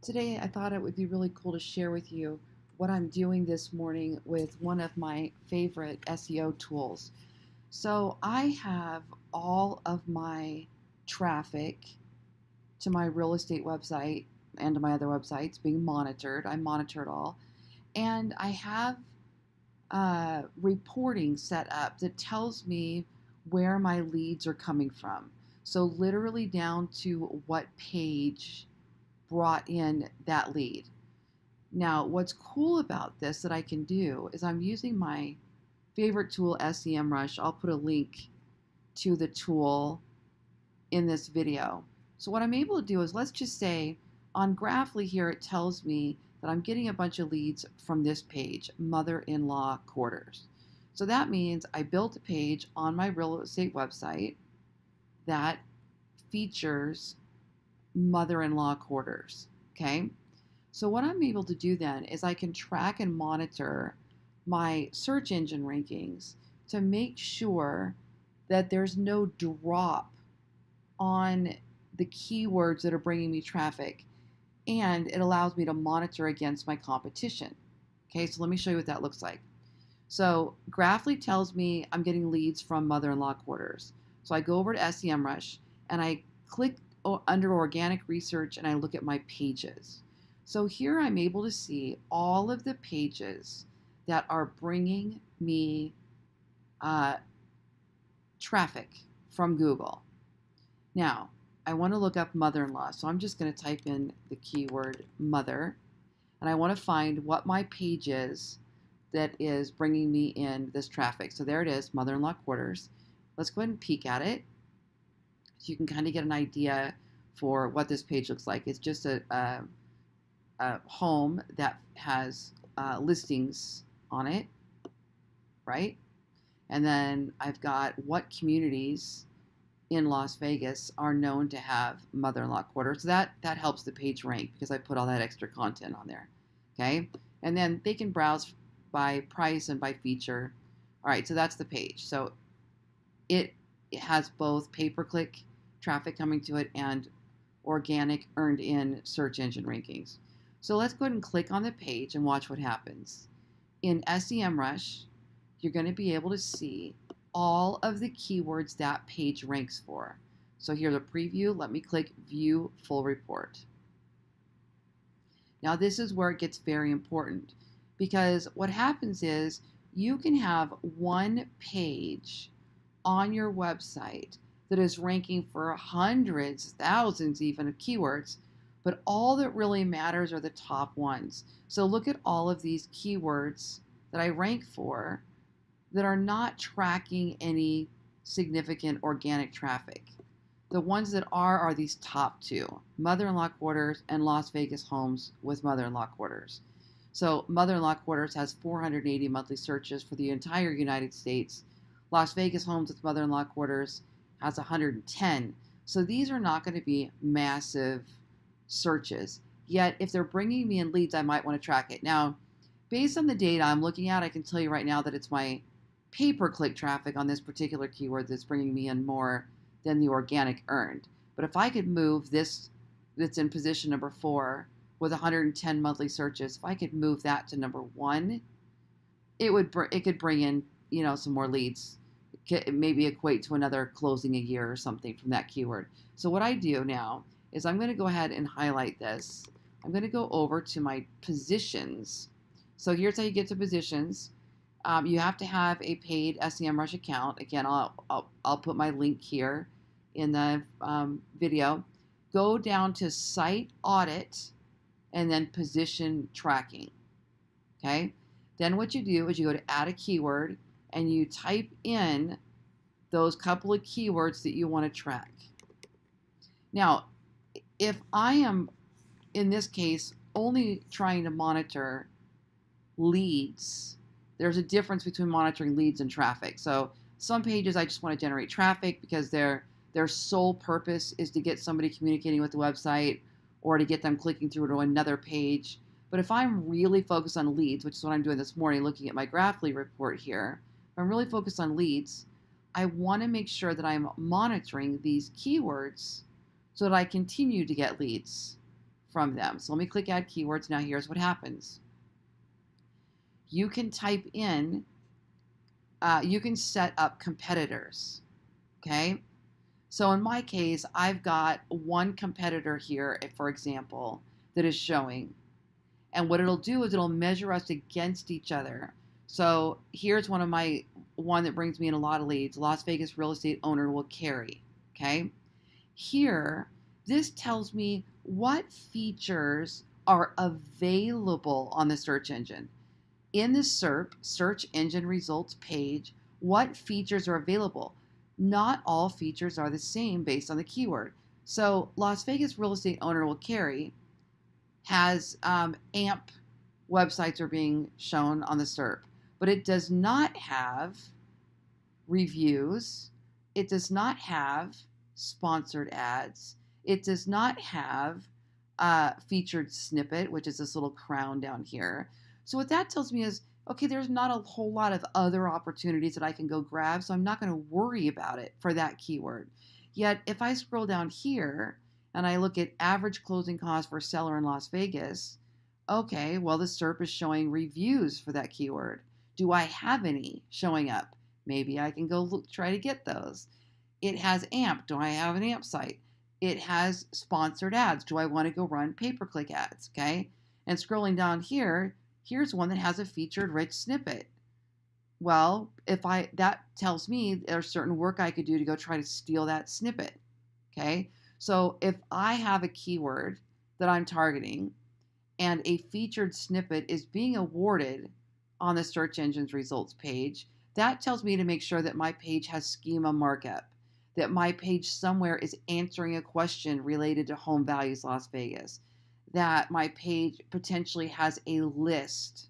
Today, I thought it would be really cool to share with you what I'm doing this morning with one of my favorite SEO tools. So, I have all of my traffic to my real estate website and to my other websites being monitored. I monitor it all. And I have reporting set up that tells me where my leads are coming from. So, literally down to what page brought in that lead. Now, what's cool about this that I can do is I'm using my favorite tool, SEMrush. I'll put a link to the tool in this video. So what I'm able to do is, let's just say on Graphly here, it tells me that I'm getting a bunch of leads from this page, mother-in-law quarters. So that means I built a page on my real estate website that features mother-in-law quarters. Okay, so what I'm able to do then is I can track and monitor my search engine rankings to make sure that there's no drop on the keywords that are bringing me traffic, and it allows me to monitor against my competition. Okay, so let me show you what that looks like. So Graphly tells me I'm getting leads from mother-in-law quarters. So I go over to SEMrush and I click under organic research and I look at my pages. So here I'm able to see all of the pages that are bringing me traffic from Google. Now, I want to look up mother-in-law, so I'm just going to type in the keyword mother, and I want to find what my page is that is bringing me in this traffic. So there it is, mother-in-law quarters. Let's go ahead and peek at it, so you can kind of get an idea for what this page looks like. It's just a home that has listings on it, right? And then I've got what communities in Las Vegas are known to have mother-in-law quarters. So that helps the page rank because I put all that extra content on there. Okay, and then they can browse by price and by feature. All right, so that's the page. So it has both pay-per-click traffic coming to it and organic earned in search engine rankings. So let's go ahead and click on the page and watch what happens. In SEMrush, you're going to be able to see all of the keywords that page ranks for. So here's a preview. Let me click View Full Report. Now this is where it gets very important, because what happens is you can have one page on your website that is ranking for hundreds, thousands even of keywords, but all that really matters are the top ones. So look at all of these keywords that I rank for that are not tracking any significant organic traffic. The ones that are these top two, mother-in-law quarters and Las Vegas homes with mother-in-law quarters. So mother-in-law quarters has 480 monthly searches for the entire United States. Las Vegas homes with mother-in-law quarters has 110. So these are not going to be massive searches. Yet if they're bringing me in leads, I might want to track it. Now, based on the data I'm looking at, I can tell you right now that it's my pay-per-click traffic on this particular keyword that's bringing me in more than the organic earned. But if I could move this that's in position number 4 with 110 monthly searches, if I could move that to number 1, it could bring in some more leads. It maybe equate to another closing a year or something from that keyword. So what I do now is I'm going to go ahead and highlight this. I'm going to go over to my positions. So here's how you get to positions. You have to have a paid SEMrush account. Again, I'll put my link here in the video. Go down to Site Audit and then Position Tracking. Okay. Then what you do is you go to Add a Keyword and you type in those couple of keywords that you want to track. Now, if I am, in this case, only trying to monitor leads, there's a difference between monitoring leads and traffic. So some pages I just want to generate traffic because their sole purpose is to get somebody communicating with the website or to get them clicking through to another page. But if I'm really focused on leads, which is what I'm doing this morning, looking at my Graphly report here, if I'm really focused on leads, I want to make sure that I'm monitoring these keywords so that I continue to get leads from them. So let me click add keywords. Now here's what happens. You can type in, you can set up competitors, okay? So in my case, I've got one competitor here, for example, that is showing. And what it'll do is it'll measure us against each other. So here's one that brings me in a lot of leads. Las Vegas real estate owner will carry, okay? Here, this tells me what features are available on the search engine. In the SERP, search engine results page, what features are available? Not all features are the same based on the keyword. So Las Vegas real estate owner will carry has AMP websites are being shown on the SERP, but it does not have reviews. It does not have sponsored ads. It does not have featured snippet, which is this little crown down here. So what that tells me is, okay, there's not a whole lot of other opportunities that I can go grab, so I'm not going to worry about it for that keyword. Yet if I scroll down here and I look at average closing cost for seller in Las Vegas, okay, well, the SERP is showing reviews for that keyword. Do I have any showing up? Maybe I can go try to get those. It has AMP. Do I have an AMP site? It has sponsored ads. Do I want to go run pay-per-click ads? Okay. And scrolling down here, here's one that has a featured rich snippet. Well, that tells me there's certain work I could do to go try to steal that snippet. Okay. So if I have a keyword that I'm targeting and a featured snippet is being awarded on the search engine's results page, that tells me to make sure that my page has schema markup, that my page somewhere is answering a question related to home values Las Vegas, that my page potentially has a list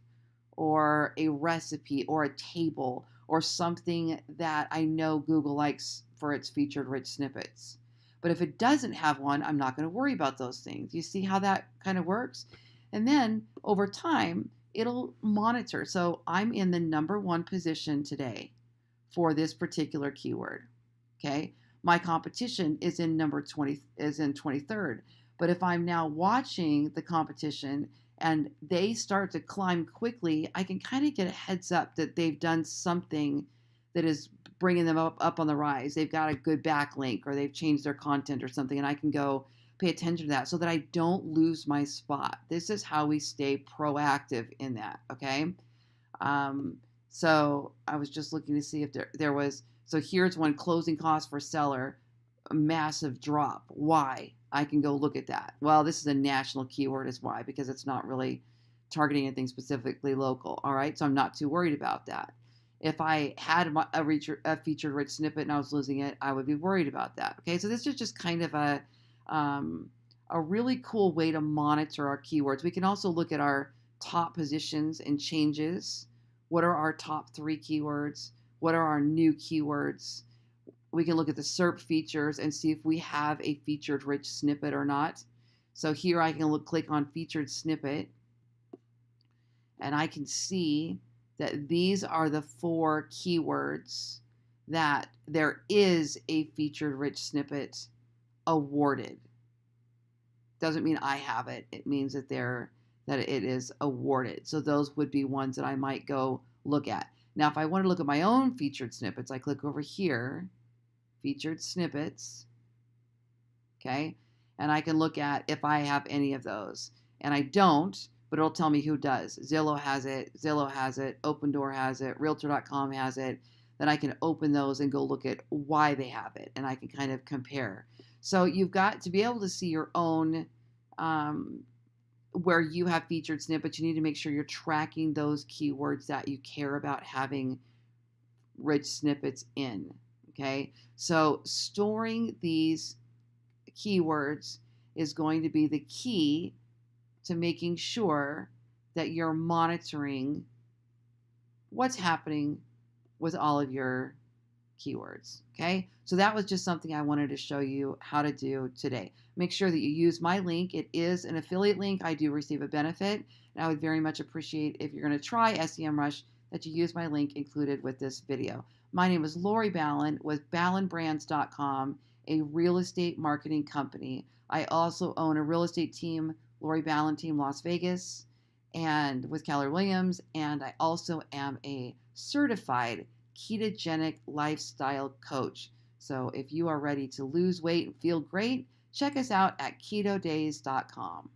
or a recipe or a table or something that I know Google likes for its featured rich snippets. But if it doesn't have one, I'm not going to worry about those things. You see how that kind of works? And then over time, it'll monitor. So I'm in the #1 position today for this particular keyword. Okay. My competition is in 23rd. But if I'm now watching the competition and they start to climb quickly, I can kind of get a heads up that they've done something that is bringing them up on the rise. They've got a good backlink or they've changed their content or something, and I can go pay attention to that so that I don't lose my spot. This is how we stay proactive in that, okay? So I was just looking to see if there was, so here's one, closing cost for seller, a massive drop. Why? I can go look at that. Well, this is a national keyword is why, because it's not really targeting anything specifically local, all right? So I'm not too worried about that. If I had a featured rich snippet and I was losing it, I would be worried about that, okay? So this is just kind of a really cool way to monitor our keywords. We can also look at our top positions and changes. What are our top 3 keywords? What are our new keywords? We can look at the SERP features and see if we have a featured rich snippet or not. So here I can click on featured snippet, and I can see that these are the 4 keywords that there is a featured rich snippet awarded. Doesn't mean I have it. It means that it is awarded. So those would be ones that I might go look at. Now, if I want to look at my own featured snippets, I click over here, featured snippets, okay? And I can look at if I have any of those. And I don't, but it'll tell me who does. Zillow has it, Open Door has it, Realtor.com has it. Then I can open those and go look at why they have it, and I can kind of compare. So you've got to be able to see your own, where you have featured snippets. You need to make sure you're tracking those keywords that you care about having rich snippets in, okay? So storing these keywords is going to be the key to making sure that you're monitoring what's happening with all of your keywords, okay? So that was just something I wanted to show you how to do today. Make sure that you use my link. It is an affiliate link. I do receive a benefit, and I would very much appreciate if you're going to try SEMrush that you use my link included with this video. My name is Lori Ballen with BallenBrands.com, a real estate marketing company. I also own a real estate team Lori Ballen, Team Las Vegas, and with Keller Williams. And I also am a certified ketogenic lifestyle coach. So if you are ready to lose weight and feel great, check us out at ketodays.com.